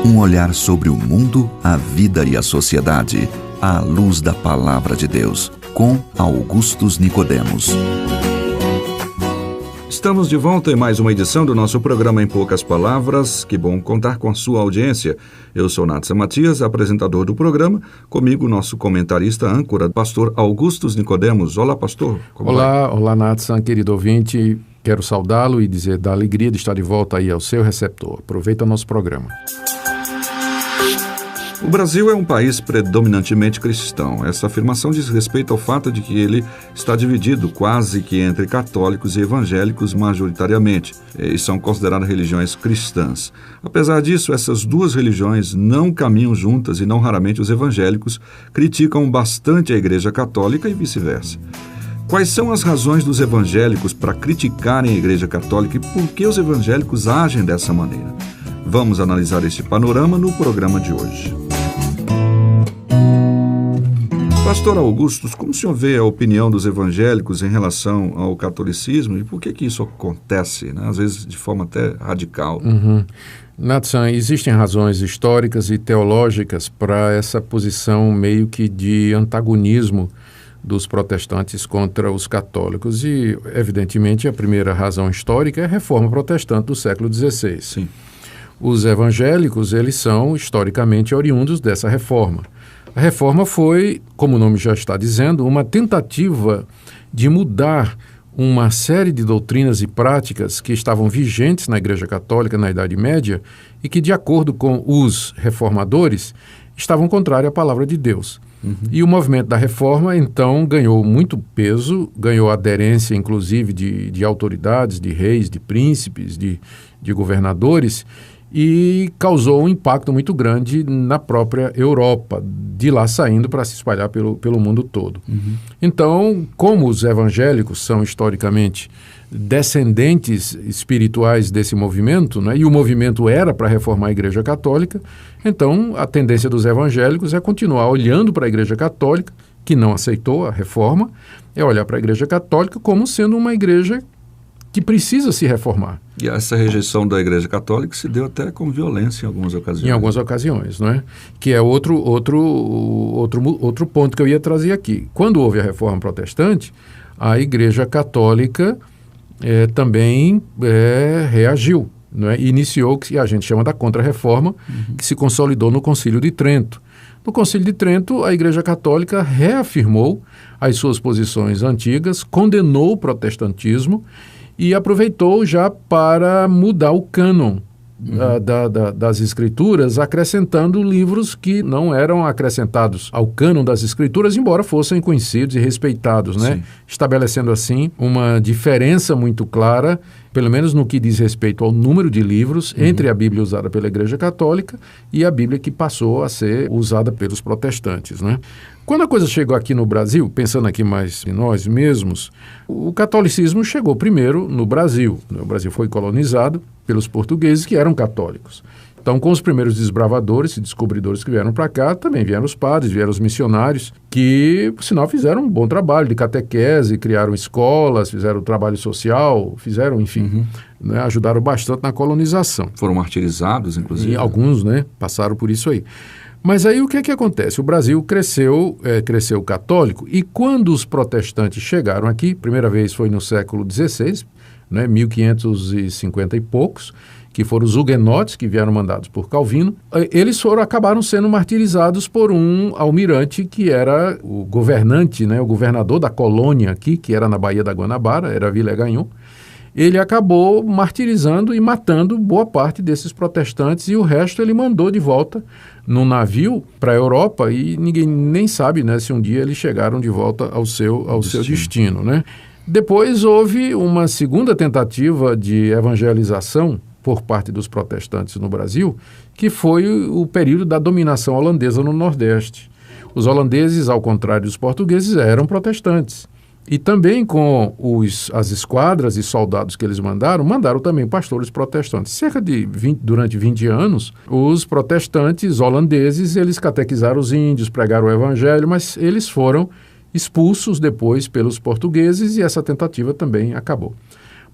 Um olhar sobre o mundo, a vida e a sociedade, à luz da Palavra de Deus, com Augustus Nicodemos. Estamos de volta em mais uma edição do nosso programa Em Poucas Palavras. Que bom contar com a sua audiência. Eu sou Natsa Matias, apresentador do programa. Comigo, nosso comentarista âncora, pastor Augustus Nicodemos. Olá, pastor. Olá, Natsa, querido ouvinte. Quero saudá-lo e dizer da alegria de estar de volta aí ao seu receptor. Aproveita o nosso programa. O Brasil é um país predominantemente cristão. Essa afirmação diz respeito ao fato de que ele está dividido quase que entre católicos e evangélicos majoritariamente, e são consideradas religiões cristãs. Apesar disso, essas duas religiões não caminham juntas e não raramente os evangélicos criticam bastante a Igreja Católica e vice-versa. Quais são as razões dos evangélicos para criticarem a Igreja Católica e por que os evangélicos agem dessa maneira? Vamos analisar este panorama no programa de hoje. Pastor Augustus, como o senhor vê a opinião dos evangélicos em relação ao catolicismo e por que isso acontece, né? Às vezes de forma até radical? Natsan, existem razões históricas e teológicas para essa posição meio que de antagonismo dos protestantes contra os católicos e, evidentemente, a primeira razão histórica é a reforma protestante do século XVI. Sim. Os evangélicos, eles são historicamente oriundos dessa reforma. A reforma foi, como o nome já está dizendo, uma tentativa de mudar uma série de doutrinas e práticas que estavam vigentes na Igreja Católica na Idade Média e que, de acordo com os reformadores, estavam contrárias à palavra de Deus. E o movimento da reforma, então, ganhou muito peso, ganhou aderência, inclusive, de autoridades, de reis, de príncipes, de governadores, e causou um impacto muito grande na própria Europa, de lá saindo para se espalhar pelo mundo todo. Então, como os evangélicos são historicamente descendentes espirituais desse movimento, né, e o movimento era para reformar a Igreja Católica, então a tendência dos evangélicos é continuar olhando para a Igreja Católica, que não aceitou a reforma, é olhar para a Igreja Católica como sendo uma igreja que precisa se reformar. E essa rejeição da Igreja Católica se deu até com violência em algumas ocasiões. Em algumas ocasiões, não é? Que é outro ponto que eu ia trazer aqui. Quando houve a Reforma Protestante, a Igreja Católica também reagiu, não é? Iniciou o que a gente chama da Contra-Reforma, que se consolidou no Concílio de Trento. No Concílio de Trento, a Igreja Católica reafirmou as suas posições antigas, condenou o protestantismo e aproveitou já para mudar o cânon das Escrituras, acrescentando livros que não eram acrescentados ao cânon das Escrituras, embora fossem conhecidos e respeitados, né? Estabelecendo assim uma diferença muito clara, pelo menos no que diz respeito ao número de livros, entre a Bíblia usada pela Igreja Católica e a Bíblia que passou a ser usada pelos protestantes, né? Quando a coisa chegou aqui no Brasil, pensando aqui mais em nós mesmos, o catolicismo chegou primeiro no Brasil. O Brasil foi colonizado pelos portugueses, que eram católicos. Então, com os primeiros desbravadores e descobridores que vieram para cá, também vieram os padres, vieram os missionários, que, por sinal, fizeram um bom trabalho de catequese, criaram escolas, fizeram trabalho social, fizeram, enfim, né, ajudaram bastante na colonização. Foram martirizados, inclusive. E alguns, né, passaram por isso aí. Mas aí o que é que acontece? O Brasil cresceu católico e quando os protestantes chegaram aqui, primeira vez foi no século XVI, né, 1550 e poucos, que foram os huguenotes que vieram mandados por Calvino, eles acabaram sendo martirizados por um almirante que era o governante, né, o governador da colônia aqui, que era na Baía da Guanabara, era Villegagnon. Ele acabou martirizando e matando boa parte desses protestantes e o resto ele mandou de volta num navio para a Europa e ninguém nem sabe, né, se um dia eles chegaram de volta ao seu destino, né? Depois houve uma segunda tentativa de evangelização por parte dos protestantes no Brasil, que foi o período da dominação holandesa no Nordeste. Os holandeses, ao contrário dos portugueses, eram protestantes. E também com as esquadras e soldados que eles mandaram também pastores protestantes. Durante 20 anos, os protestantes holandeses, eles catequizaram os índios, pregaram o evangelho, mas eles foram expulsos depois pelos portugueses e essa tentativa também acabou.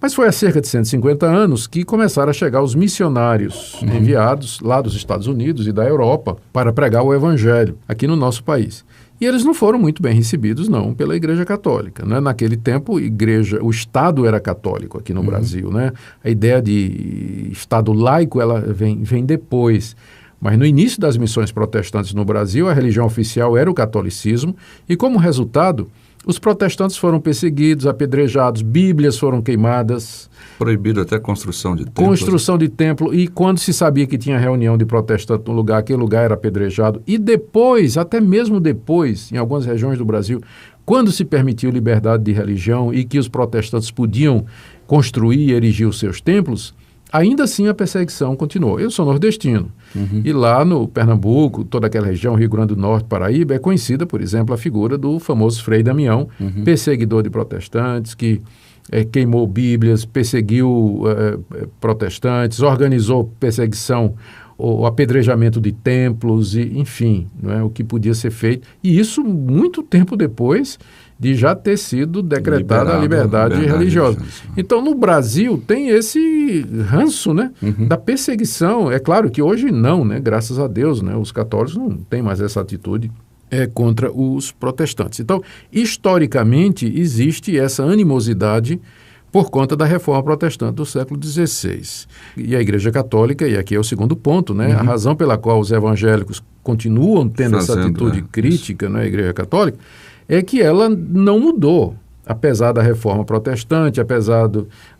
Mas foi há cerca de 150 anos que começaram a chegar os missionários enviados lá dos Estados Unidos e da Europa para pregar o Evangelho aqui no nosso país. E eles não foram muito bem recebidos, não, pela Igreja Católica, né? Naquele tempo, o Estado era católico aqui no Brasil, né? A ideia de Estado laico, ela vem depois. Mas no início das missões protestantes no Brasil, a religião oficial era o catolicismo e, como resultado, os protestantes foram perseguidos, apedrejados, bíblias foram queimadas. Proibido até construção de templo. Construção de templo, e quando se sabia que tinha reunião de protestantes no lugar, aquele lugar era apedrejado. E depois, até mesmo depois, em algumas regiões do Brasil, quando se permitiu liberdade de religião e que os protestantes podiam construir e erigir os seus templos, ainda assim a perseguição continuou. Eu sou nordestino. E lá no Pernambuco, toda aquela região, Rio Grande do Norte, Paraíba, é conhecida, por exemplo, a figura do famoso Frei Damião, perseguidor de protestantes, que queimou bíblias, perseguiu protestantes, organizou perseguição, o apedrejamento de templos, e, enfim, não é, o que podia ser feito. E isso muito tempo depois de já ter sido decretada a liberdade religiosa. Então, no Brasil, tem esse ranço, né, da perseguição. É claro que hoje não, né, graças a Deus, né, os católicos não têm mais essa atitude contra os protestantes. Então, historicamente, existe essa animosidade por conta da reforma protestante do século XVI. E a Igreja Católica, e aqui é o segundo ponto, né, a razão pela qual os evangélicos continuam tendo essa atitude crítica na Igreja Católica, é que ela não mudou, apesar da reforma protestante, apesar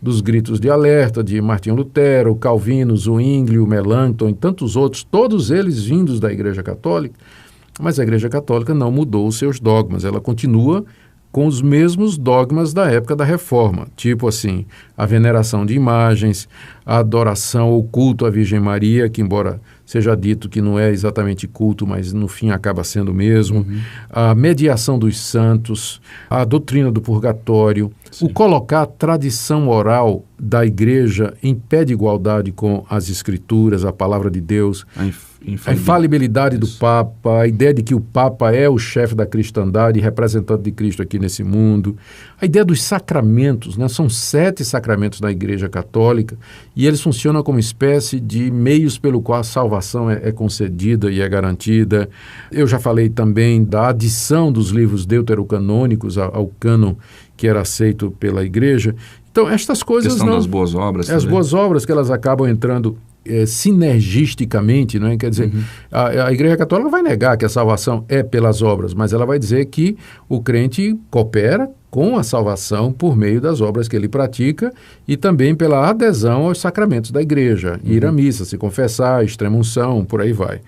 dos gritos de alerta de Martinho Lutero, Calvino, Zwinglio, Melanchthon e tantos outros, todos eles vindos da Igreja Católica, mas a Igreja Católica não mudou os seus dogmas, ela continua com os mesmos dogmas da época da Reforma, tipo assim, a veneração de imagens, a adoração ou culto à Virgem Maria, que embora seja dito que não é exatamente culto, mas no fim acaba sendo mesmo, a mediação dos santos, a doutrina do purgatório, o colocar a tradição oral da Igreja em pé de igualdade com as Escrituras, a Palavra de Deus, a infalibilidade do Papa, a ideia de que o Papa é o chefe da cristandade, representante de Cristo aqui nesse mundo, a ideia dos sacramentos, né? São 7 sacramentos da Igreja Católica e eles funcionam como espécie de meios pelo qual a salvação é concedida e é garantida. Eu já falei também da adição dos livros deuterocanônicos ao cânon que era aceito pela Igreja. Então, estas coisas não... das boas obras. As boas obras que elas acabam entrando sinergisticamente, não é? Quer dizer, a Igreja Católica vai negar que a salvação é pelas obras, mas ela vai dizer que o crente coopera com a salvação por meio das obras que ele pratica e também pela adesão aos sacramentos da Igreja, ir à missa, se confessar, extrema-unção, por aí vai.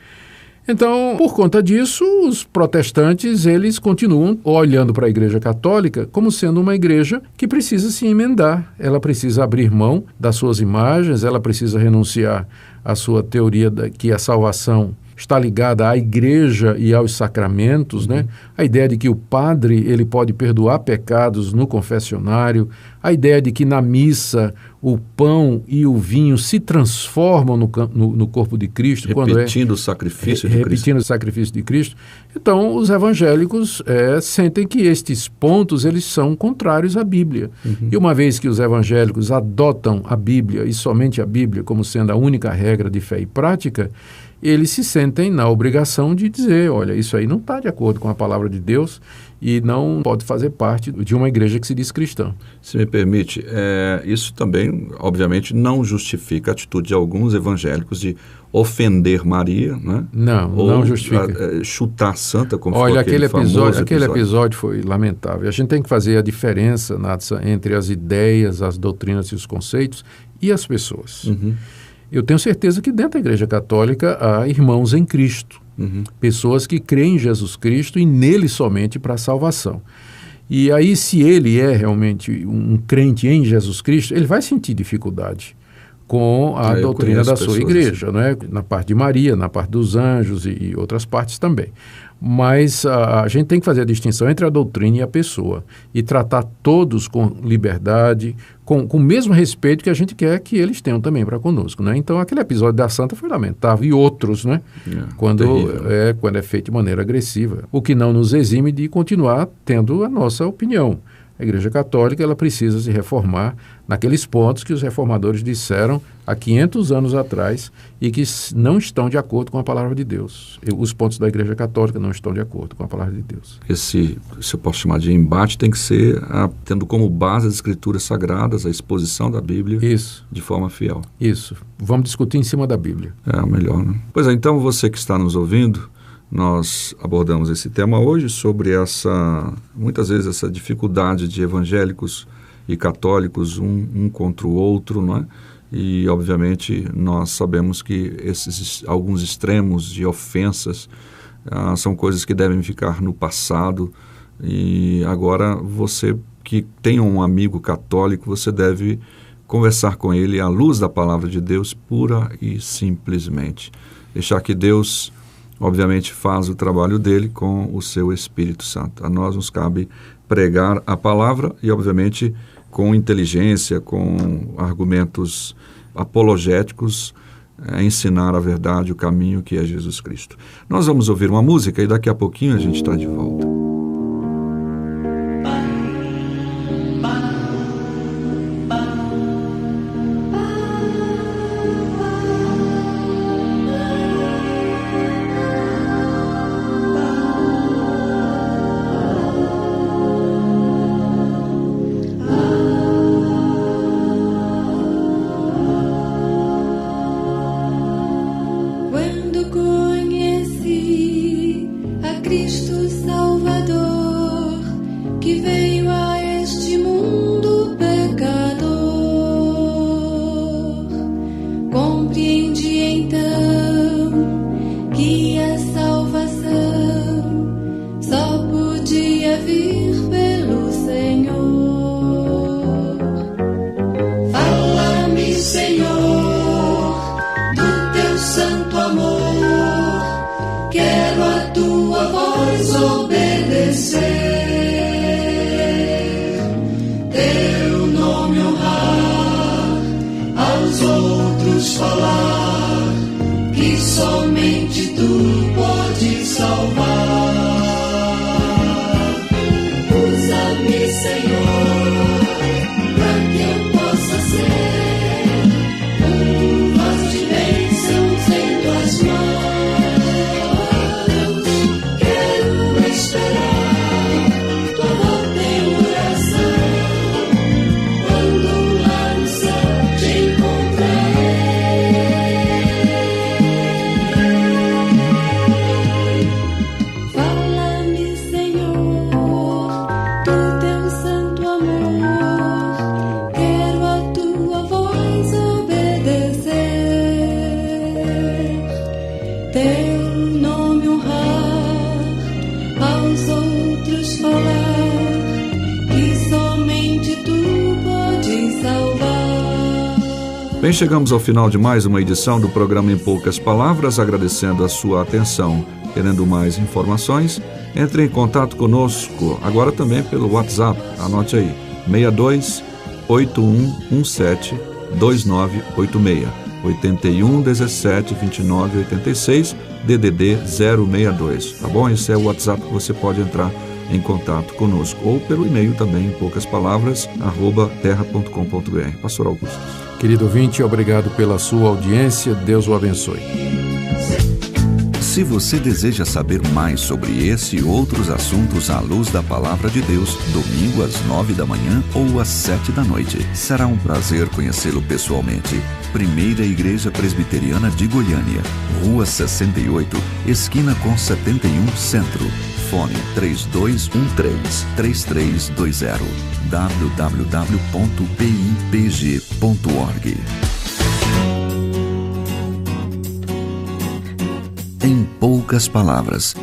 Então, por conta disso, os protestantes, eles continuam olhando para a Igreja Católica como sendo uma igreja que precisa se emendar. Ela precisa abrir mão das suas imagens, ela precisa renunciar à sua teoria que a salvação está ligada à igreja e aos sacramentos, né? A ideia de que o padre ele pode perdoar pecados no confessionário, a ideia de que na missa o pão e o vinho se transformam no corpo de Cristo. Repetindo o sacrifício de Cristo. Repetindo o sacrifício de Cristo. Então, os evangélicos sentem que estes pontos eles são contrários à Bíblia. E uma vez que os evangélicos adotam a Bíblia e somente a Bíblia como sendo a única regra de fé e prática, eles se sentem na obrigação de dizer, olha, isso aí não está de acordo com a palavra de Deus e não pode fazer parte de uma igreja que se diz cristã. Se me permite, isso também, obviamente, não justifica a atitude de alguns evangélicos de ofender Maria, né? Não justifica. Chutar a santa, como olha, foi aquele episódio foi lamentável. A gente tem que fazer a diferença, Natsa, entre as ideias, as doutrinas e os conceitos e as pessoas. Eu tenho certeza que dentro da Igreja Católica há irmãos em Cristo, pessoas que creem em Jesus Cristo e nele somente para a salvação. E aí, se ele é realmente um crente em Jesus Cristo, ele vai sentir dificuldade com a doutrina da sua igreja, assim, né? Na parte de Maria, na parte dos anjos e outras partes também. Mas a gente tem que fazer a distinção entre a doutrina e a pessoa e tratar todos com liberdade, com o mesmo respeito que a gente quer que eles tenham também para conosco, né? Então, aquele episódio da Santa foi lamentável, e outros, né? Quando é feito de maneira agressiva, o que não nos exime de continuar tendo a nossa opinião. A Igreja Católica ela precisa se reformar naqueles pontos que os reformadores disseram há 500 anos atrás e que não estão de acordo com a palavra de Deus. Os pontos da Igreja Católica não estão de acordo com a palavra de Deus. Se eu posso chamar de embate, tem que ser tendo como base as Escrituras Sagradas, a exposição da Bíblia. Isso. De forma fiel. Isso. Vamos discutir em cima da Bíblia. É o melhor, né? Pois é, então você que está nos ouvindo, nós abordamos esse tema hoje sobre muitas vezes essa dificuldade de evangélicos e católicos um contra o outro, não é? E, obviamente, nós sabemos que alguns extremos de ofensas são coisas que devem ficar no passado. E agora, você que tem um amigo católico, você deve conversar com ele à luz da palavra de Deus, pura e simplesmente. Deixar que Deus, obviamente, faz o trabalho dele com o seu Espírito Santo. A nós nos cabe pregar a palavra e, obviamente, com inteligência, com argumentos apologéticos, ensinar a verdade, o caminho que é Jesus Cristo. Nós vamos ouvir uma música e daqui a pouquinho a gente está de volta. Bem, chegamos ao final de mais uma edição do programa Em Poucas Palavras, agradecendo a sua atenção. Querendo mais informações, entre em contato conosco, agora também pelo WhatsApp, anote aí, 62 8117 2986, 81 17 29 86, DDD 062, tá bom? Esse é o WhatsApp que você pode entrar em contato conosco, ou pelo e-mail também, em poucas palavras, @terra.com.br. Pastor Augusto. Querido ouvinte, obrigado pela sua audiência, Deus o abençoe. Se você deseja saber mais sobre esse e outros assuntos à luz da Palavra de Deus, domingo às 9 da manhã ou às 7 da noite, será um prazer conhecê-lo pessoalmente. Primeira Igreja Presbiteriana de Goiânia, Rua 68, esquina com 71 Centro. Fone 3213-3320, www.pipg.org. Em poucas palavras,